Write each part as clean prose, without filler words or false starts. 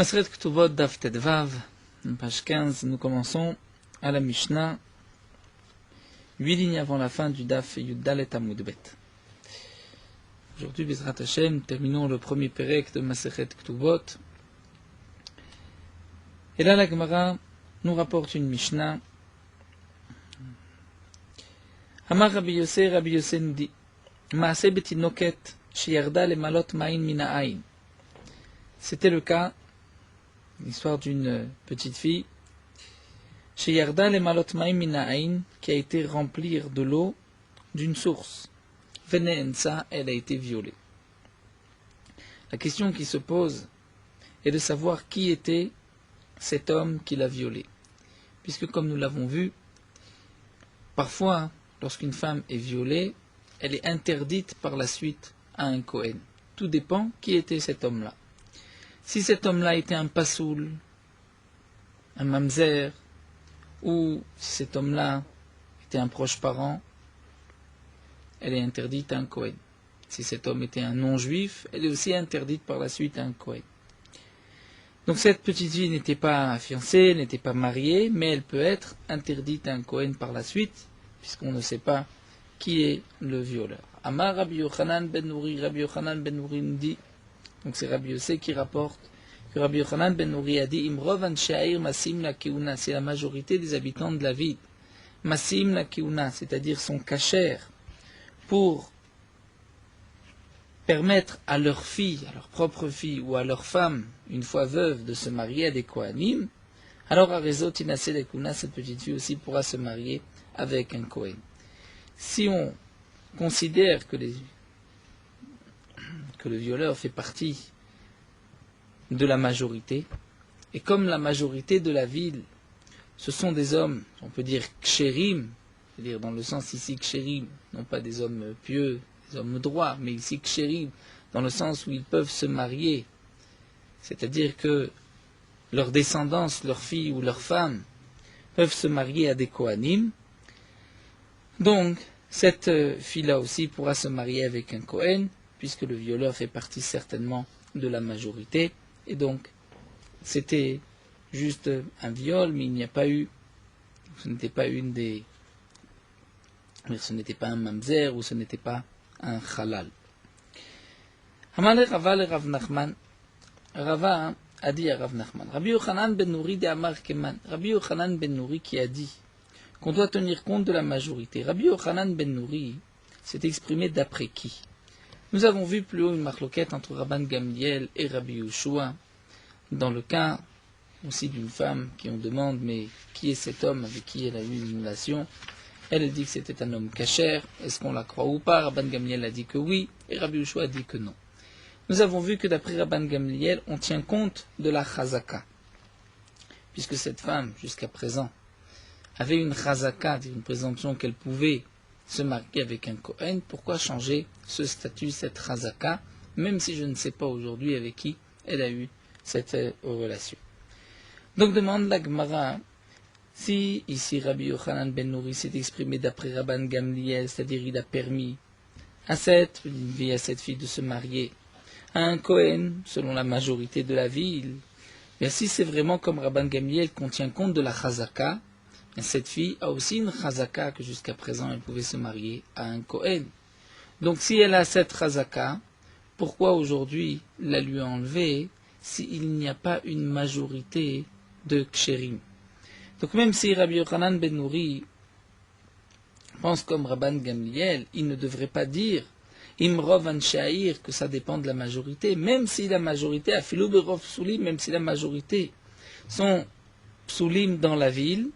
Maseret Ktubot Daf Tedvav, page 15, nous commençons à la Mishnah, 8 lignes avant la fin du Daf Yuddalet Amud Bet. Aujourd'hui, Bezrat Hashem, terminons le premier Perek de Maseret Ktubot. Et là, la Gemara nous rapporte une Mishnah. Amar Rabbi Yosef nous dit Maase Betinoket Sheyarda le Malot Ma'in Mina Ain. C'était le cas, l'histoire d'une petite fille, Sheyarda le Malot Ma'in Mina Ain, qui a été remplir de l'eau d'une source. Vene'ensa, elle a été violée. La question qui se pose est de savoir qui était cet homme qui l'a violée. Puisque comme nous l'avons vu, parfois, lorsqu'une femme est violée, elle est interdite par la suite à un Kohen. Tout dépend qui était cet homme-là. Si cet homme-là était un pasoul, un mamzer, ou si cet homme-là était un proche parent, elle est interdite à un Kohen. Si cet homme était un non-juif, elle est aussi interdite par la suite à un Kohen. Donc cette petite fille n'était pas fiancée, n'était pas mariée, mais elle peut être interdite à un Kohen par la suite, puisqu'on ne sait pas qui est le violeur. Amar Rabbi Yochanan ben Nouri, Rabbi Yochanan ben Nouri nous dit, donc c'est Rabbi Yosef qui rapporte, que Rabbi Yochanan ben Nouri a dit, Imrov Anshair Masim la Keuna, c'est la majorité des habitants de la ville. Masim la Keuna, c'est-à-dire son cachère, pour permettre à leur fille, à leur propre fille ou à leur femme, une fois veuve, de se marier à des Kohanim, alors à Rezot Inase la Keuna, cette petite fille aussi pourra se marier avec un Kohen. Si on considère que le violeur fait partie de la majorité, et comme la majorité de la ville, ce sont des hommes, on peut dire kshérim, c'est-à-dire dans le sens ici kshérim, non pas des hommes pieux, des hommes droits, mais ici kshérim, dans le sens où ils peuvent se marier, c'est-à-dire que leur descendance, leurs filles ou leurs femmes, peuvent se marier à des Kohanim. Donc, cette fille-là aussi pourra se marier avec un Kohen, puisque le violeur fait partie certainement de la majorité, et donc c'était juste un viol, mais il n'y a pas eu, ce n'était pas ce n'était pas un mamzer ou ce n'était pas un halal. Amale Rava le Rav Nachman, Rava a dit à Rav Nachman, Rabbi Yochanan ben Nouri de Amar Keman, Rabbi Yochanan ben Nouri qui a dit qu'on doit tenir compte de la majorité. Rabbi Yochanan ben Nouri s'est exprimé d'après qui? Nous avons vu plus haut une marloquette entre Rabban Gamliel et Rabbi Yoshua, dans le cas aussi d'une femme qui on demande mais qui est cet homme avec qui elle a eu une relation. Elle dit que c'était un homme kasher, est-ce qu'on la croit ou pas? Rabban Gamliel a dit que oui, et Rabbi Yoshua a dit que non. Nous avons vu que d'après Rabban Gamliel, on tient compte de la chazaka, puisque cette femme, jusqu'à présent, avait une chazaka, une présomption qu'elle pouvait se marier avec un Kohen. Pourquoi changer ce statut, cette chazaka, même si je ne sais pas aujourd'hui avec qui elle a eu cette relation? Donc demande la Gemara, si ici Rabbi Yochanan ben Nouri s'est exprimé d'après Rabban Gamliel, c'est-à-dire il a permis à cette fille de se marier à un Kohen, selon la majorité de la ville, mais si c'est vraiment comme Rabban Gamliel qu'on tient compte de la chazaka, cette fille a aussi une chazaka que jusqu'à présent elle pouvait se marier à un Kohen. Donc si elle a cette chazaka, pourquoi aujourd'hui la lui enlever s'il n'y a pas une majorité de kshérim? Donc même si Rabbi Yochanan ben Nouri pense comme Rabban Gamliel, il ne devrait pas dire Imrov Anshair que ça dépend de la majorité, même si la majorité a filou berov psulim, même si la majorité sont psulim dans la ville,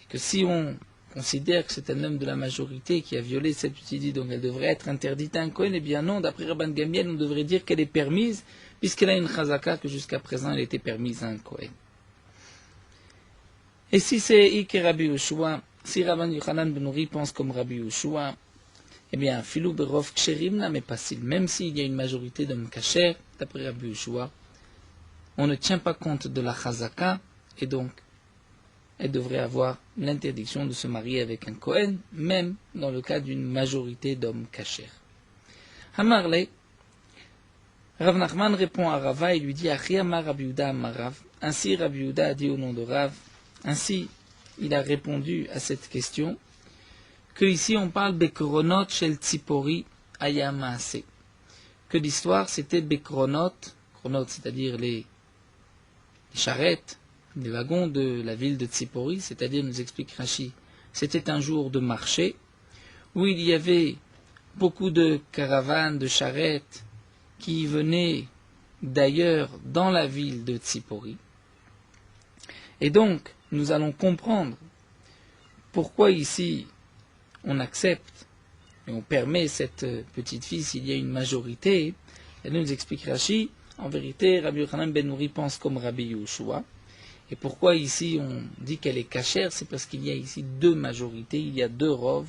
que si on considère que c'est un homme de la majorité qui a violé cette petite fille, donc elle devrait être interdite à un Kohen, eh bien non, d'après Rabban Gamliel, on devrait dire qu'elle est permise, puisqu'elle a une chazaka que jusqu'à présent elle était permise à un Kohen. Et si c'est Ik et Rabbi Yoshua, si Rabban Yochanan ben Nouri pense comme Rabbi Yoshua, eh bien, filou berov ksherim na mais pas s'il, même s'il y a une majorité d'hommes kasher, d'après Rabbi Yoshua, on ne tient pas compte de la chazaka, et donc elle devrait avoir l'interdiction de se marier avec un Kohen, même dans le cas d'une majorité d'hommes kasher. Hamarle, Rav Nachman répond à Rava et lui dit Achi amar Rabbi Yehuda amar Rav. Ainsi Rabbi Yehuda a dit au nom de Rav. Ainsi il a répondu à cette question que ici on parle Bekronot shel Tzipori ayamaase. Que l'histoire c'était Bekronot, Kronot c'est-à-dire les charrettes, les wagons de la ville de Tzipori, c'est-à-dire nous explique Rashi, c'était un jour de marché où il y avait beaucoup de caravanes, de charrettes qui venaient d'ailleurs dans la ville de Tzipori. Et donc, nous allons comprendre pourquoi ici on accepte et on permet cette petite fille s'il y a une majorité. Et nous explique Rashi, en vérité, Rabbi Yochanan ben Nouri pense comme Rabbi Yehoshua. Et pourquoi ici on dit qu'elle est cachère, c'est parce qu'il y a ici deux majorités, il y a deux rov,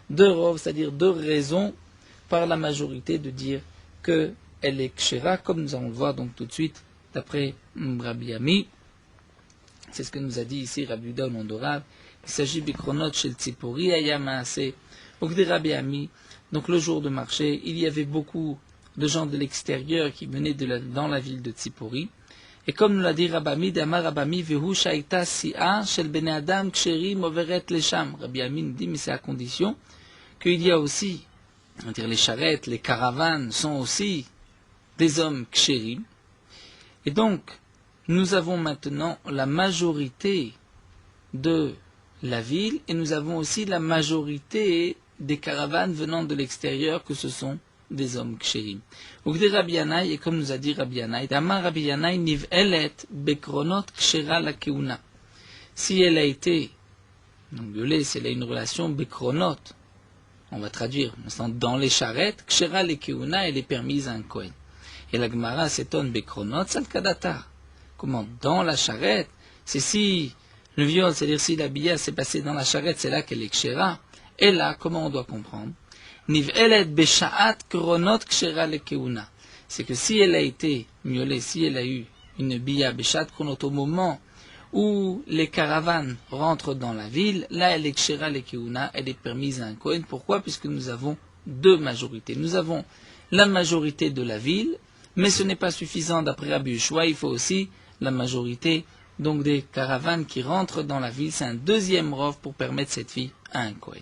c'est-à-dire deux raisons par la majorité de dire qu'elle est kshera, comme nous allons le voir donc tout de suite d'après Rabbi Ami. C'est ce que nous a dit ici Rabbi Yehuda au nom de Rav. Il s'agit bikronot shel Tzipori ayamaase. Donc des Rabbi Ami, donc le jour de marché, il y avait beaucoup de gens de l'extérieur qui venaient dans la ville de Tzipori. Et comme nous l'a dit Rabbi Ami, d'Amar Rabbi Ami, vehu shaita si'a shel bnei adam ksherim overet lesham. Rabbi Ami nous dit, mais c'est à condition qu'il y a aussi, on va dire les charrettes, les caravanes sont aussi des hommes ksherim. Et donc, nous avons maintenant la majorité de la ville et nous avons aussi la majorité des caravanes venant de l'extérieur que ce sont des hommes kshérim. Ugdi Rabbi Yanaï, et comme nous a dit Rabbi Yanaï, Damar Rabbi Yanaï niv'elet bekronot kshera la keuna. Si elle a été violée, si elle a une relation bekronot, on va traduire dans les charrettes, kshera la keuna, elle est permise à un kohen. Et la Gemara s'étonne bekronot salkadata. Comment? Dans la charrette, c'est si le viol, c'est-à-dire si la billa s'est passée dans la charrette, c'est là qu'elle est kshera. Et là, comment on doit comprendre? Niv'elet besha'at kronot kshera le keuna. C'est que si elle a été violée, si elle a eu une billa besha'at kronot au moment où les caravanes rentrent dans la ville, là elle est kshera le keuna, elle est permise à un kohen. Pourquoi? Puisque nous avons deux majorités. Nous avons la majorité de la ville, mais ce n'est pas suffisant d'après Rabbi Yehoshua, il faut aussi la majorité donc des caravanes qui rentrent dans la ville. C'est un deuxième rov pour permettre cette fille à un kohen.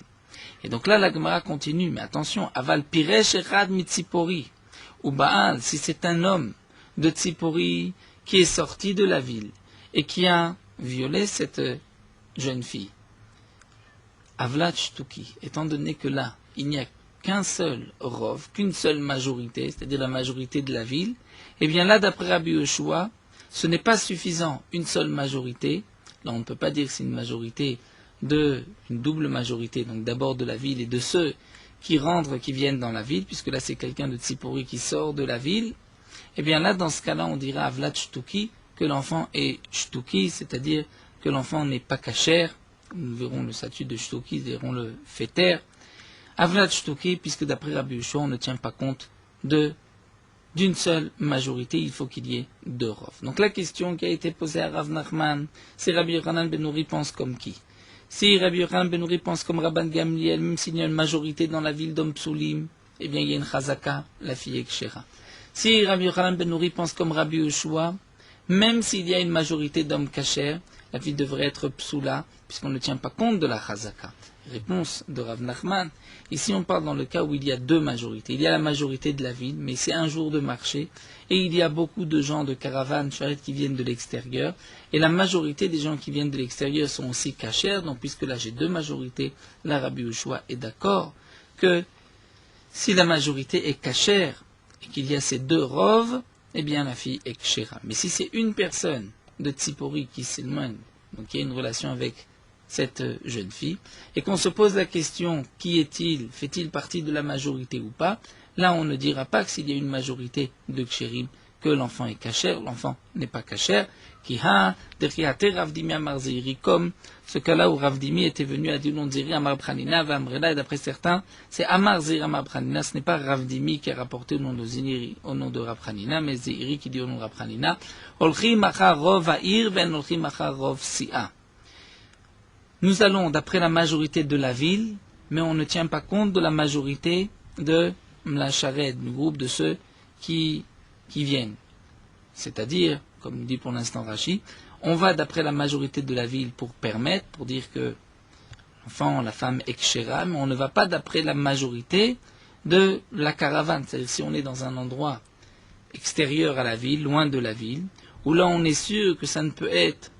Et donc là, la Gemara continue, mais attention, aval piresh echad mitzipori, ou Baal, si c'est un homme de Tzipori qui est sorti de la ville et qui a violé cette jeune fille, avlat shtuki, étant donné que là, il n'y a qu'un seul rov, qu'une seule majorité, c'est-à-dire la majorité de la ville, et bien là, d'après Rabbi Yehoshua, ce n'est pas suffisant, une seule majorité, là on ne peut pas dire que c'est une majorité une double majorité, donc d'abord de la ville et de ceux qui rentrent, qui viennent dans la ville, puisque là c'est quelqu'un de Tzipori qui sort de la ville, et bien là dans ce cas-là on dira avlat shtuki, que l'enfant est shtuki, c'est-à-dire que l'enfant n'est pas kasher, nous verrons le statut de shtuki, nous verrons le féter, avlat shtuki, puisque d'après Rabbi Yehoshua on ne tient pas compte d'une seule majorité, il faut qu'il y ait deux rov. Donc la question qui a été posée à Rav Nachman, c'est Rabbi Yochanan ben Nouri pense comme qui? Si Rabbi Yochanan ben Nouri pense comme Rabban Gamliel, même s'il y a une majorité dans la ville d'Om Psulim, eh bien il y a une chazaka, la fille est kshera. Si Rabbi Yochanan ben Nouri pense comme Rabbi Yehoshua, même s'il y a une majorité d'hommes kasher, la fille devrait être psula, puisqu'on ne tient pas compte de la chazaka. Réponse de Rav Nachman. Ici on parle dans le cas où il y a deux majorités. Il y a la majorité de la ville, mais c'est un jour de marché, et il y a beaucoup de gens de caravanes, charrettes qui viennent de l'extérieur, et la majorité des gens qui viennent de l'extérieur sont aussi cachers, donc puisque là j'ai deux majorités, là Rabbi Yehoshua est d'accord que si la majorité est cachère, et qu'il y a ces deux rov, eh bien la fille est kshera. Mais si c'est une personne de Tzipori qui s'éloigne, donc il y a une relation avec cette jeune fille, et qu'on se pose la question, qui est-il, fait-il partie de la majorité ou pas, là on ne dira pas que s'il y a une majorité de kshérim, que l'enfant est kasher, l'enfant n'est pas kasher, qui ha, derriate Ravdimi Amar Zeiri, comme ce cas-là où Ravdimi était venu à Dilon Zeri Amar Pranina, Vamrela, et d'après certains, c'est Amar Zeiri Amar Pranina, ce n'est pas Ravdimi qui a rapporté au nom de Ziri, au nom de Rapranina, mais Zeiri qui dit au nom de Rapranina, Olchi Machar Rov Air, Ben Olchi Machar Rov Si'a. Nous allons d'après la majorité de la ville, mais on ne tient pas compte de la majorité de la charrette, du groupe de ceux qui qui viennent. C'est-à-dire, comme dit pour l'instant Rashi, on va d'après la majorité de la ville pour permettre, pour dire que l'enfant, la femme est kshera, mais on ne va pas d'après la majorité de la caravane. C'est-à-dire si on est dans un endroit extérieur à la ville, loin de la ville, où là on est sûr que ça ne peut être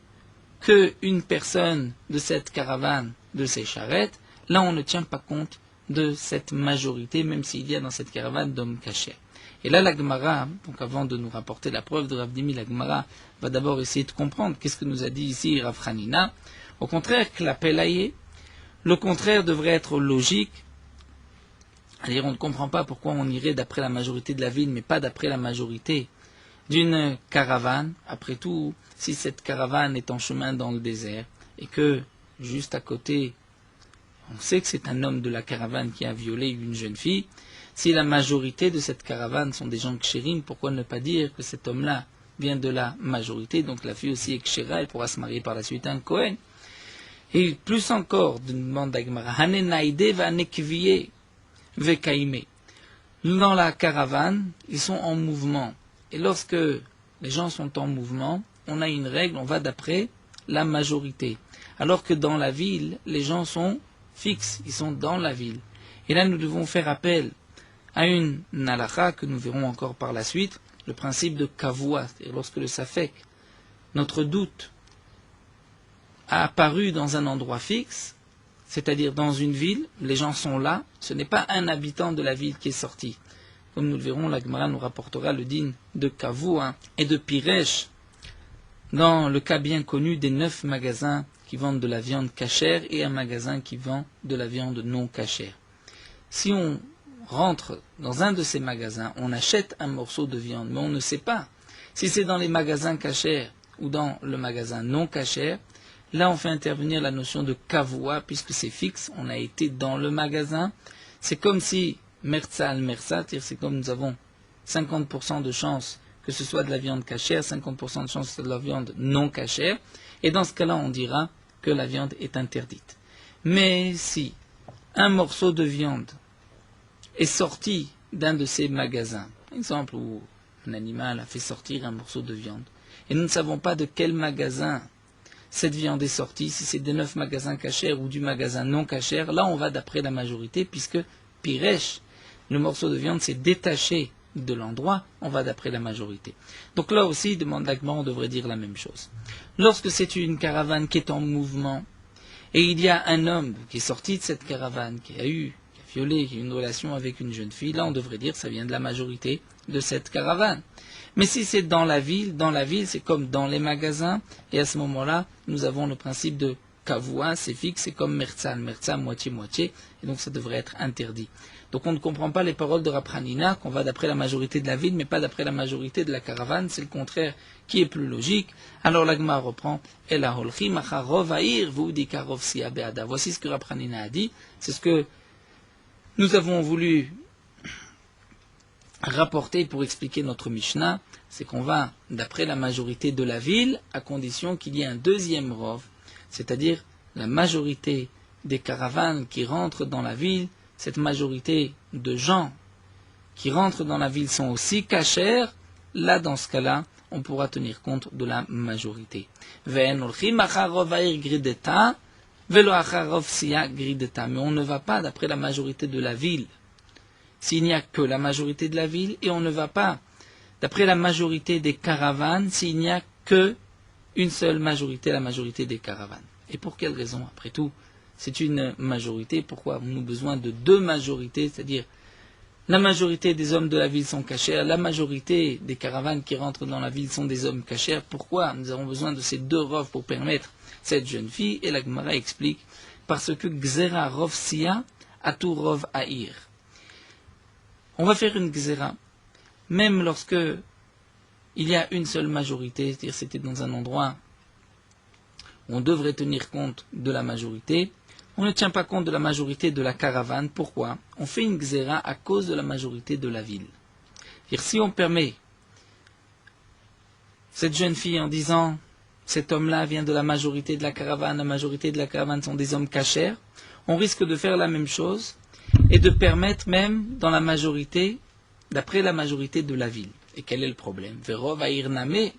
qu'une personne de cette caravane, de ces charrettes, là on ne tient pas compte de cette majorité, même s'il y a dans cette caravane d'hommes cachés. Et là la Gemara, donc avant de nous rapporter la preuve de Rav Dimi, la Gemara va d'abord essayer de comprendre qu'est-ce que nous a dit ici Rav Hanina. Au contraire, que la Pelaye, le contraire devrait être logique. C'est-à-dire on ne comprend pas pourquoi on irait d'après la majorité de la ville, mais pas d'après la majorité d'une caravane. Après tout, si cette caravane est en chemin dans le désert, et que juste à côté, on sait que c'est un homme de la caravane qui a violé une jeune fille, si la majorité de cette caravane sont des gens kshérim, pourquoi ne pas dire que cet homme-là vient de la majorité, donc la fille aussi est kshera, elle pourra se marier par la suite à un Kohen. Et plus encore, demande Agmara, Hanenaïde va nekviye vekaime. Dans la caravane, ils sont en mouvement. Et lorsque les gens sont en mouvement, on a une règle, on va d'après la majorité. Alors que dans la ville, les gens sont fixes, ils sont dans la ville. Et là, nous devons faire appel à une nalacha que nous verrons encore par la suite, le principe de kavua, c'est-à-dire lorsque le safek, notre doute, a apparu dans un endroit fixe, c'est-à-dire dans une ville, les gens sont là, ce n'est pas un habitant de la ville qui est sorti. Comme nous le verrons, la Gemara nous rapportera le din de Kavua et de Piresh, dans le cas bien connu des 9 magasins qui vendent de la viande cachère et un magasin qui vend de la viande non cachère. Si on rentre dans un de ces magasins, on achète un morceau de viande, mais on ne sait pas si c'est dans les magasins cachères ou dans le magasin non cachère. Là, on fait intervenir la notion de kavua, puisque c'est fixe, on a été dans le magasin. C'est comme si, merza al merza, c'est comme nous avons 50% de chance que ce soit de la viande cachère, 50% de chance que ce soit de la viande non cachère, et dans ce cas-là, on dira que la viande est interdite. Mais si un morceau de viande est sorti d'un de ces magasins, par exemple où un animal a fait sortir un morceau de viande, et nous ne savons pas de quel magasin cette viande est sortie, si c'est des 9 magasins cachers ou du magasin non cachère, là on va d'après la majorité, puisque Piresh, le morceau de viande s'est détaché de l'endroit, on va d'après la majorité. Donc là aussi, demande l'Agma, on devrait dire la même chose. Lorsque c'est une caravane qui est en mouvement, et il y a un homme qui est sorti de cette caravane, qui a violé, qui a eu une relation avec une jeune fille, là on devrait dire que ça vient de la majorité de cette caravane. Mais si c'est dans la ville, c'est comme dans les magasins, et à ce moment-là, nous avons le principe de kavua, c'est fixe, c'est comme merza moitié-moitié, et donc ça devrait être interdit. Donc on ne comprend pas les paroles de Rav Hanina, qu'on va d'après la majorité de la ville, mais pas d'après la majorité de la caravane, c'est le contraire qui est plus logique. Alors l'Agma reprend, voici ce que Rav Hanina a dit, c'est ce que nous avons voulu rapporter pour expliquer notre Mishnah, c'est qu'on va d'après la majorité de la ville, à condition qu'il y ait un deuxième rov, c'est-à-dire la majorité des caravanes qui rentrent dans la ville, cette majorité de gens qui rentrent dans la ville sont aussi cachers, là dans ce cas-là, on pourra tenir compte de la majorité. Mais on ne va pas d'après la majorité de la ville, s'il n'y a que la majorité de la ville, et on ne va pas d'après la majorité des caravanes, s'il n'y a que une seule majorité, la majorité des caravanes. Et pour quelle raison, après tout, c'est une majorité? Pourquoi avons-nous besoin de 2 majorités? C'est-à-dire, la majorité des hommes de la ville sont cachers, la majorité des caravanes qui rentrent dans la ville sont des hommes cachers. Pourquoi nous avons besoin de ces 2 rovs pour permettre cette jeune fille? Et la Gemara explique, parce que Gzera rov siya, atu rov haïr. On va faire une Gzera, même lorsque il y a une seule majorité, c'est-à-dire c'était dans un endroit où on devrait tenir compte de la majorité, on ne tient pas compte de la majorité de la caravane. Pourquoi? On fait une Gzera à cause de la majorité de la ville. C'est-à-dire si on permet cette jeune fille en disant cet homme-là vient de la majorité de la caravane sont des hommes cachers, on risque de faire la même chose et de permettre même dans la majorité, d'après la majorité de la ville. Et quel est le problème? Verov Aïrname, et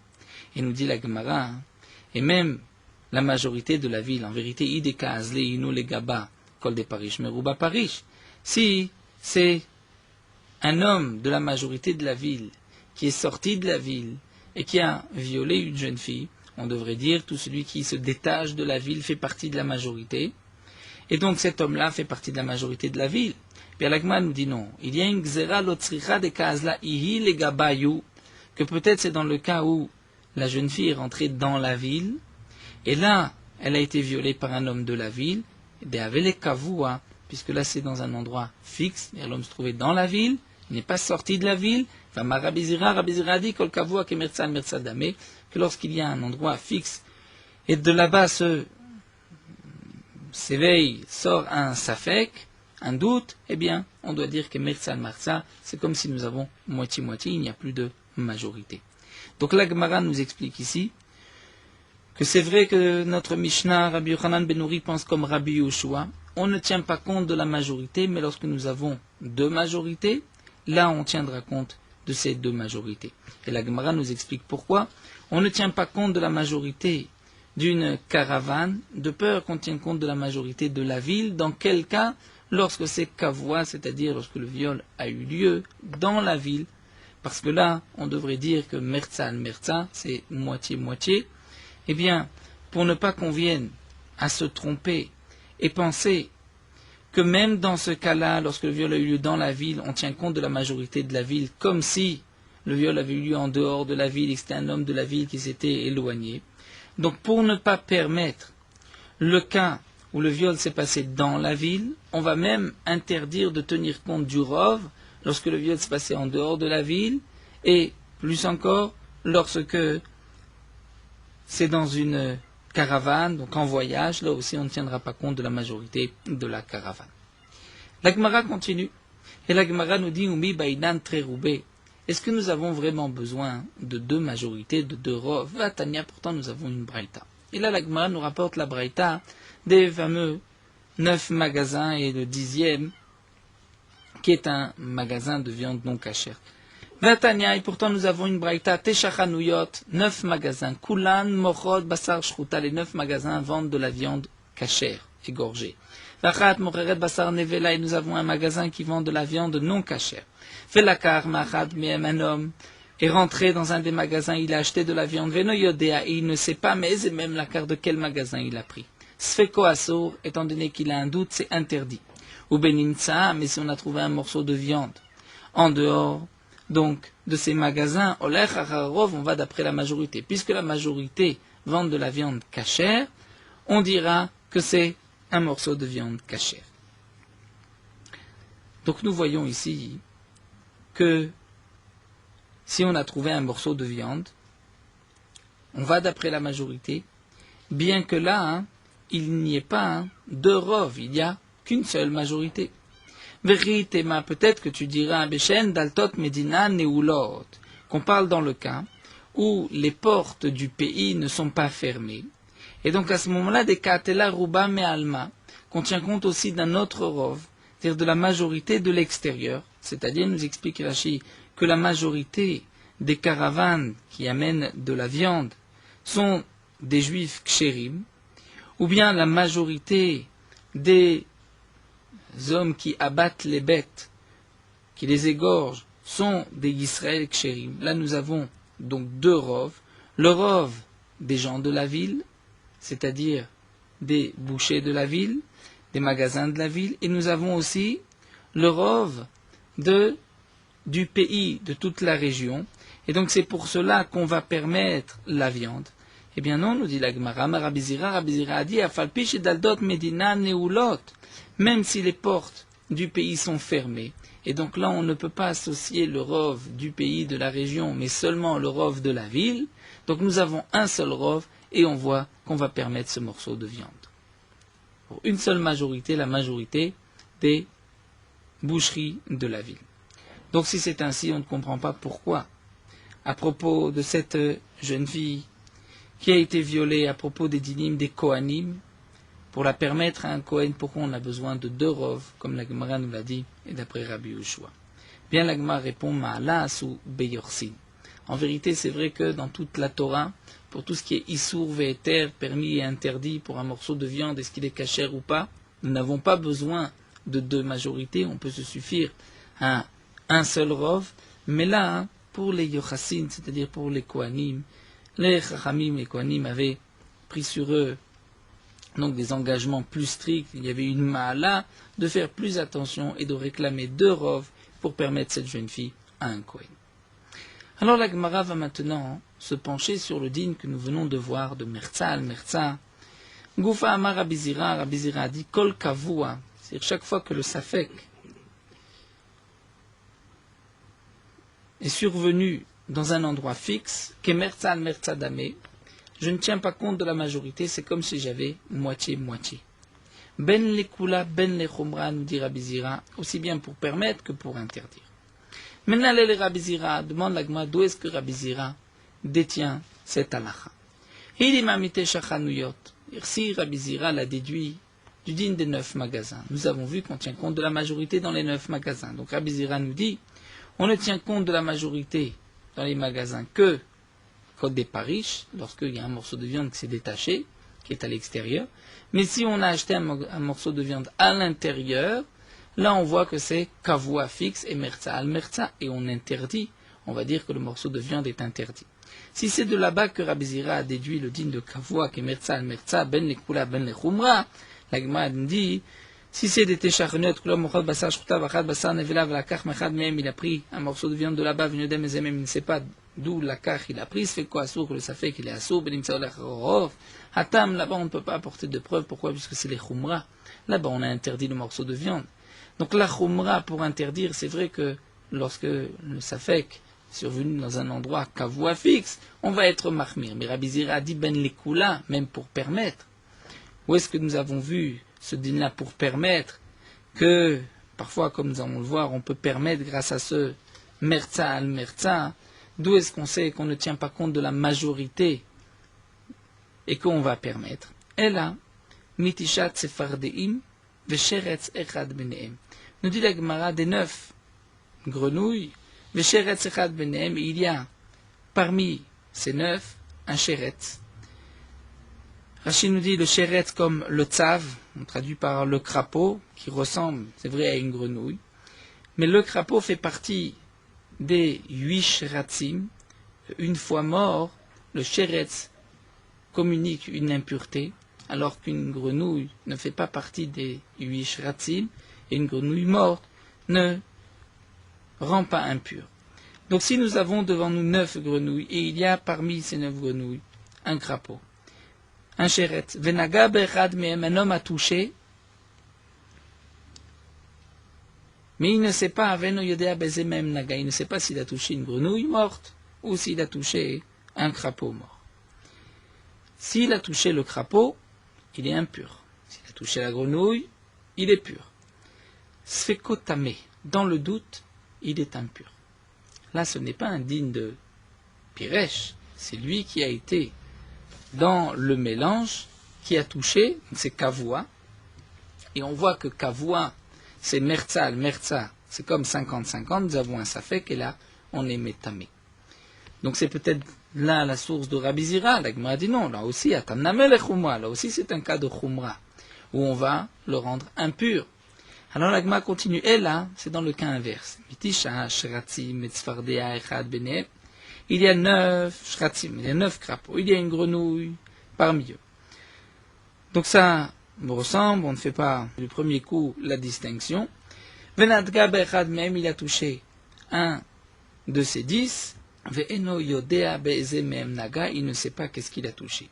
nous dit la Gemara, et même la majorité de la ville, en vérité, Ideka Azle Inu le Gaba, Kol de Parish, Meruba Parish. Si c'est un homme de la majorité de la ville qui est sorti de la ville et qui a violé une jeune fille, on devrait dire tout celui qui se détache de la ville fait partie de la majorité. Et donc cet homme-là fait partie de la majorité de la ville. Puis Alagma nous dit non. Il y a une gzera lotzricha de kazla ihi le gabayou, que peut-être c'est dans le cas où la jeune fille est rentrée dans la ville, et là, elle a été violée par un homme de la ville, puisque là c'est dans un endroit fixe, l'homme se trouvait dans la ville, il n'est pas sorti de la ville, Rabizira dit que lorsqu'il y a un endroit fixe, et de là-bas s'éveille, sort un safek, un doute, eh bien, on doit dire que Merzal Marza, c'est comme si nous avons moitié-moitié, il n'y a plus de majorité. Donc la Gemara nous explique ici que c'est vrai que notre Mishnah, Rabbi Yochanan ben Nouri, pense comme Rabbi Yoshua. On ne tient pas compte de la majorité, mais lorsque nous avons deux majorités, là on tiendra compte de ces deux majorités. Et la Gemara nous explique pourquoi. On ne tient pas compte de la majorité d'une caravane, de peur qu'on tienne compte de la majorité de la ville. Dans quel cas? Lorsque c'est kavua, c'est-à-dire lorsque le viol a eu lieu dans la ville. Parce que là, on devrait dire que Merza, c'est moitié-moitié. Eh bien, pour ne pas qu'on vienne à se tromper et penser que même dans ce cas-là, lorsque le viol a eu lieu dans la ville, on tient compte de la majorité de la ville, comme si le viol avait eu lieu en dehors de la ville et que c'était un homme de la ville qui s'était éloigné. Donc, pour ne pas permettre le cas où le viol s'est passé dans la ville, on va même interdire de tenir compte du rov lorsque le viol s'est passé en dehors de la ville, et plus encore, lorsque c'est dans une caravane, donc en voyage, là aussi on ne tiendra pas compte de la majorité de la caravane. La Gemara continue, et la Gemara nous dit, Umi Bainan Treroubé, est-ce que nous avons vraiment besoin de deux majorités, de deux rov? Vatania, pourtant nous avons une braïta. Et là la Gemara nous rapporte la braïta des fameux 9 magasins et le 10e, qui est un magasin de viande non cachère. Vatania, et pourtant nous avons une braïta, Teshachanuyot, 9 magasins, Kulan, Mochod, Basar, Shruta, les 9 magasins vendent de la viande cachère, égorgée. Vachat, Mocheret, Basar, Nevela, et nous avons un magasin qui vend de la viande non cachère. Felakar, Machad, Miem, un homme est rentré dans un des magasins, il a acheté de la viande, Veno Yodea, et il ne sait pas, mais c'est même la carte de quel magasin il a pris. Sfeko Asor, étant donné qu'il a un doute, c'est interdit. Ou Beninsa, mais si on a trouvé un morceau de viande en dehors, donc, de ces magasins, Olech Acharov, on va d'après la majorité. Puisque la majorité vend de la viande cachère, on dira que c'est un morceau de viande cachère. Donc nous voyons ici que si on a trouvé un morceau de viande, on va d'après la majorité, bien que là, il n'y ait pas deux rov, il n'y a qu'une seule majorité. Veritema, peut-être que tu diras, Beshen, Daltot, Medina, Neulot, qu'on parle dans le cas où les portes du pays ne sont pas fermées. Et donc à ce moment-là, des Katela, Ruba, Mealma, qu'on tient compte aussi d'un autre rov, c'est-à-dire de la majorité de l'extérieur, c'est-à-dire, nous explique Rashi, que la majorité des caravanes qui amènent de la viande sont des juifs kshérim, ou bien la majorité des hommes qui abattent les bêtes, qui les égorgent, sont des Yisraël kshérim. Là, nous avons donc deux rov. Le rov des gens de la ville, c'est-à-dire des bouchers de la ville, des magasins de la ville, et nous avons aussi le rov du pays, de toute la région. Et donc, c'est pour cela qu'on va permettre la viande. Eh bien non, nous dit la Gemara, Rabizira a dit, Afalpish et Daldot Medina Neulot, même si les portes du pays sont fermées. Et donc là, on ne peut pas associer le rov du pays, de la région, mais seulement le rov de la ville. Donc nous avons un seul rov, et on voit qu'on va permettre ce morceau de viande. Pour une seule majorité, la majorité des boucheries de la ville. Donc si c'est ainsi, on ne comprend pas pourquoi. À propos de cette jeune fille qui a été violée, à propos des dinim, des kohanim, pour la permettre à un Kohen, pourquoi on a besoin de deux rov, comme la Gemara nous l'a dit, et d'après Rabbi Yoshua. Bien la Gemara répond, Ma'alas ou Beyorsin. En vérité, c'est vrai que dans toute la Torah, pour tout ce qui est Issour Ve'eter, permis et interdit pour un morceau de viande, est-ce qu'il est kasher ou pas, nous n'avons pas besoin de deux majorités, on peut se suffire à un seul rov. Mais là, pour les Yochassin, c'est-à-dire pour les Kohanim, les Chachamim, les Kohanim avaient pris sur eux donc des engagements plus stricts. Il y avait une ma'ala de faire plus attention et de réclamer deux rov pour permettre cette jeune fille à un Kohen. Alors la Gemara va maintenant se pencher sur le din que nous venons de voir de Mertza al Mertza. Goufa Amar Rabbi Zira a dit Kol Kavua, c'est-à-dire chaque fois que le Safek est survenu dans un endroit fixe, que Mertza al Mertza Damé, je ne tiens pas compte de la majorité, c'est comme si j'avais moitié-moitié. Ben lekula, ben lechumra, nous dit Rabbi Zira, aussi bien pour permettre que pour interdire. Maintenant, le Rabbi Zira demande la Gemara d'où est-ce que Rabbi Zira détient cette halakha. Hilimamite shachanuyot. Si Rabbi Zira l'a déduit du din des 9 magasins, nous avons vu qu'on tient compte de la majorité dans les 9 magasins. Donc Rabbi Zira nous dit, on ne tient compte de la majorité dans les magasins que code des parish, lorsqu'il y a un morceau de viande qui s'est détaché, qui est à l'extérieur. Mais si on a acheté un morceau de viande à l'intérieur, là on voit que c'est kavua fixe et mertza al mertza, et on interdit, on va dire que le morceau de viande est interdit. Si c'est de là-bas que Rabbi Zira a déduit le din de kavua, qui est mertza al mertza, ben le kula, ben le chumra, la Gemara dit, si c'est des técharnot, kula mochad basar shchuta, vachad basar nevela, velakach mechad mehem, il a pris un morceau de viande de là-bas, venudem ezemem, il ne sait pas d'où la kach il a pris, c'est quoi assour, que le safek il est assour, benim saolach rorov, hatam, là-bas on ne peut pas apporter de preuves, pourquoi? Puisque c'est les chumra, là-bas on a interdit le morceau de viande. Donc la chumra pour interdire, c'est vrai que lorsque le safek est survenu dans un endroit kavua fixe, on va être mahmir. Mais Rabbi Zira a dit ben lekula, même pour permettre. Où est-ce que nous avons vu ce din-là pour permettre que, parfois comme nous allons le voir, on peut permettre grâce à ce mertza al mertza, d'où est-ce qu'on sait qu'on ne tient pas compte de la majorité et qu'on va permettre? Et là, mitishat sefardeim vesheretz echad benehem. Nous dit la Gemara des 9 grenouilles, vesheretz echad benehem, il y a parmi ces 9 un sheretz. Rachid nous dit le sheretz comme le tzav, on traduit par le crapaud, qui ressemble, c'est vrai, à une grenouille. Mais le crapaud fait partie des 8 sheratzim. Une fois mort, le sheretz communique une impureté, alors qu'une grenouille ne fait pas partie des 8 sheratzim, et une grenouille morte ne rend pas impure. Donc si nous avons devant nous 9 grenouilles, et il y a parmi ces 9 grenouilles un crapaud, un sheretz, venaga bechad mehem, un homme a touché, mais il ne sait pas, aveno yodea bezemem naga, il ne sait pas s'il a touché une grenouille morte ou s'il a touché un crapaud mort. S'il a touché le crapaud, il est impur. S'il a touché la grenouille, il est pur. Sfekotame, dans le doute, il est impur. Là, ce n'est pas un digne de Piresh, c'est lui qui a été dans le mélange, qui a touché, c'est kavua, et on voit que kavua, c'est mertza al mertza, c'est comme 50-50, nous avons un safek, et là, on est métamé. Donc c'est peut-être là la source de Rabbi Zira. La Gemara dit non, là aussi, atamname le chumra, là aussi c'est un cas de chumra, où on va le rendre impur. Alors la Gemara continue, et là, c'est dans le cas inverse. Mitisha, shratzim, etzfardea, echad, bene. Il y a 9 shratzim, il y a 9 crapauds, il y a une grenouille parmi eux. Donc ça me ressemble, on ne fait pas du premier coup la distinction. Venadga, bechad, même, il a touché un de ces 10. Ve'eno yodea be'eze mehem naga, il ne sait pas qu'est-ce qu'il a touché.